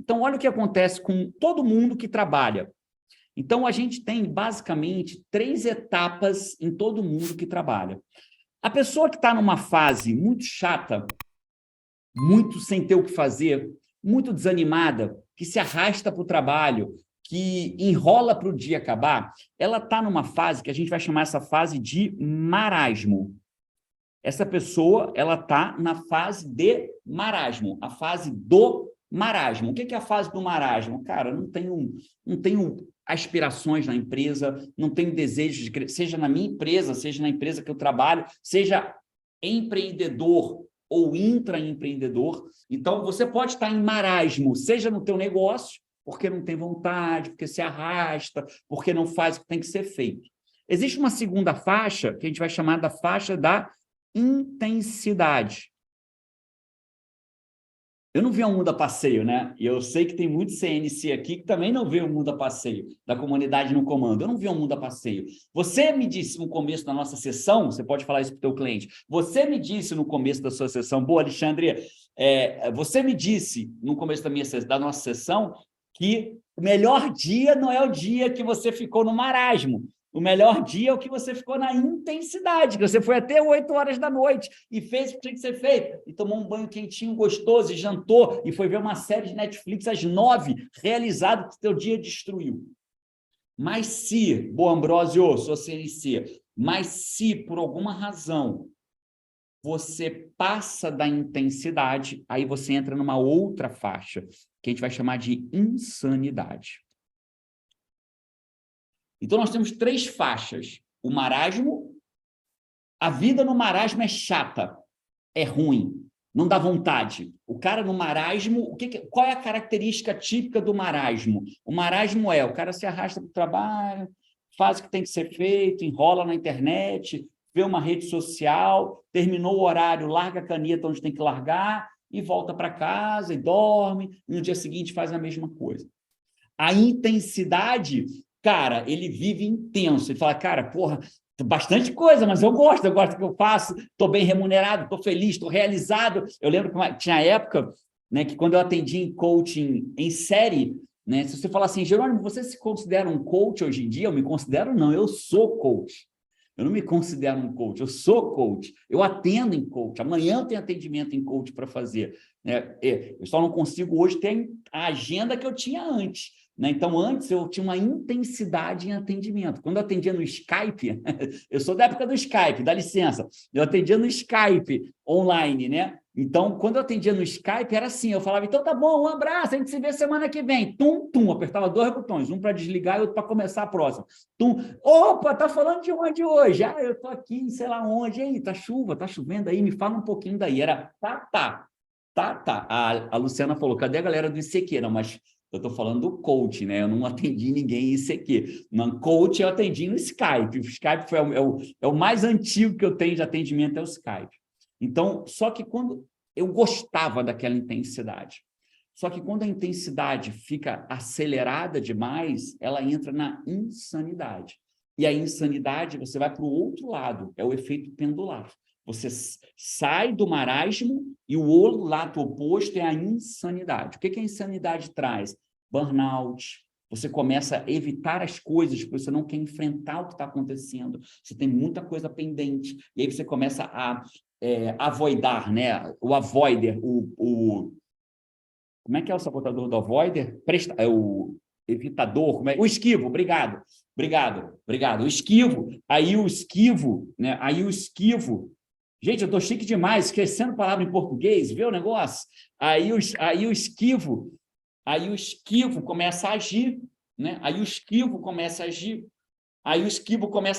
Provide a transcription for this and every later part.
Então, olha o que acontece com todo mundo que trabalha. Então, a gente tem, basicamente, 3 etapas em todo mundo que trabalha. A pessoa que está numa fase muito chata, muito sem ter o que fazer, muito desanimada, que se arrasta para o trabalho, que enrola para o dia acabar, ela está numa fase que a gente vai chamar essa fase de marasmo. Essa pessoa, ela está na fase de marasmo, a fase do marasmo. O que é a fase do marasmo? Cara, não tenho aspirações na empresa, não tenho desejo de crescer, seja na minha empresa, seja na empresa que eu trabalho, seja empreendedor ou intraempreendedor. Então, você pode estar em marasmo, seja no teu negócio, porque não tem vontade, porque se arrasta, porque não faz o que tem que ser feito. Existe uma segunda faixa, que a gente vai chamar da faixa da intensidade. Eu não vi um mundo a passeio, né? E eu sei que tem muito CNC aqui que também não vê um mundo a passeio, da comunidade no comando. Eu não vi um mundo a passeio. Você me disse no começo da nossa sessão, você pode falar isso para o teu cliente, você me disse no começo da sua sessão, boa, Alexandre, você me disse no começo da nossa sessão que o melhor dia não é o dia que você ficou no marasmo. O melhor dia é o que você ficou na intensidade, que você foi até 8 horas da noite e fez o que tinha que ser feito, e tomou um banho quentinho, gostoso, e jantou, e foi ver uma série de Netflix às 9, realizado que o teu dia destruiu. Mas se, Boa Ambrósio, sou CNC, mas se por alguma razão você passa da intensidade, aí você entra numa outra faixa, que a gente vai chamar de insanidade. Então, nós temos 3 faixas. O marasmo, a vida no marasmo é chata, é ruim, não dá vontade. O cara no marasmo, qual é a característica típica do marasmo? O marasmo o cara se arrasta para o trabalho, faz o que tem que ser feito, enrola na internet, vê uma rede social, terminou o horário, larga a caneta onde tem que largar e volta para casa e dorme, e no dia seguinte faz a mesma coisa. A intensidade, cara, ele vive intenso. Ele fala, cara, porra, bastante coisa, mas eu gosto do que eu faço, estou bem remunerado, estou feliz, estou realizado. Eu lembro que tinha época, né, que quando eu atendi em coaching em série, né, se você falar assim, Jerônimo, você se considera um coach hoje em dia? Eu me considero não, eu sou coach. Eu não me considero um coach, eu sou coach. Eu atendo em coach. Amanhã eu tenho atendimento em coach para fazer. Né? Eu só não consigo hoje ter a agenda que eu tinha antes. Né? Então, antes eu tinha uma intensidade em atendimento. Quando eu atendia no Skype, eu sou da época do Skype, dá licença, eu atendia no Skype online, né? Então, quando eu atendia no Skype, era assim, eu falava, então tá bom, um abraço, a gente se vê semana que vem. Tum, tum, apertava 2 botões, um para desligar e outro para começar a próxima. Tum, opa, tá falando de onde hoje? Ah, eu tô aqui, em sei lá onde, aí, tá chovendo aí, me fala um pouquinho daí. Era tá. A Luciana falou, cadê a galera do ICQ? Não, mas eu estou falando do coach, né? Eu não atendi ninguém em ICQ. No coach eu atendi no Skype. O Skype é o mais antigo que eu tenho de atendimento, é o Skype. Então, só que quando eu gostava daquela intensidade, só que quando a intensidade fica acelerada demais, ela entra na insanidade. E a insanidade, você vai para o outro lado, é o efeito pendular. Você sai do marasmo e o outro lado oposto é a insanidade. O que a insanidade traz? Burnout. Você começa a evitar as coisas, porque você não quer enfrentar o que está acontecendo. Você tem muita coisa pendente. E aí você começa a avoidar, né? O avoider, como é que é o sabotador do avoider? O evitador, o esquivo, obrigado. O esquivo. Aí o esquivo, né? Gente, eu estou chique demais, esquecendo palavra em português, vê o negócio? Aí o esquivo começa a agir, né? Aí o esquivo começa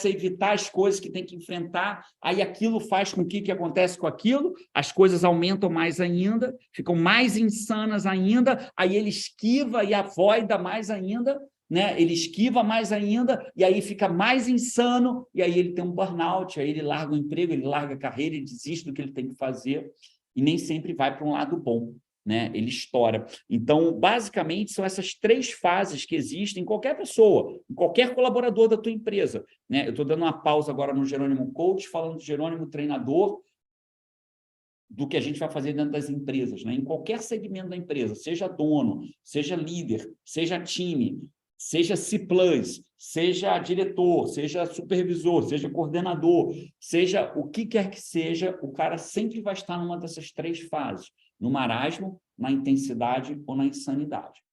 a evitar as coisas que tem que enfrentar, aí aquilo faz com que acontece com aquilo, as coisas aumentam mais ainda, ficam mais insanas ainda, aí ele esquiva e avoida mais ainda, né? Ele esquiva mais ainda, e aí fica mais insano, e aí ele tem um burnout, aí ele larga o emprego, ele larga a carreira, ele desiste do que ele tem que fazer, e nem sempre vai para um lado bom. Né? Ele estoura. Então, basicamente, são essas 3 fases que existem em qualquer pessoa, em qualquer colaborador da tua empresa. Né? Eu estou dando uma pausa agora no Jerônimo Coach, falando do Jerônimo Treinador. do que a gente vai fazer dentro das empresas, né? Em qualquer segmento da empresa, seja dono, seja líder, seja time, seja C+, seja diretor, seja supervisor, seja coordenador, seja o que quer que seja, o cara sempre vai estar numa dessas três fases, no marasmo, na intensidade ou na insanidade.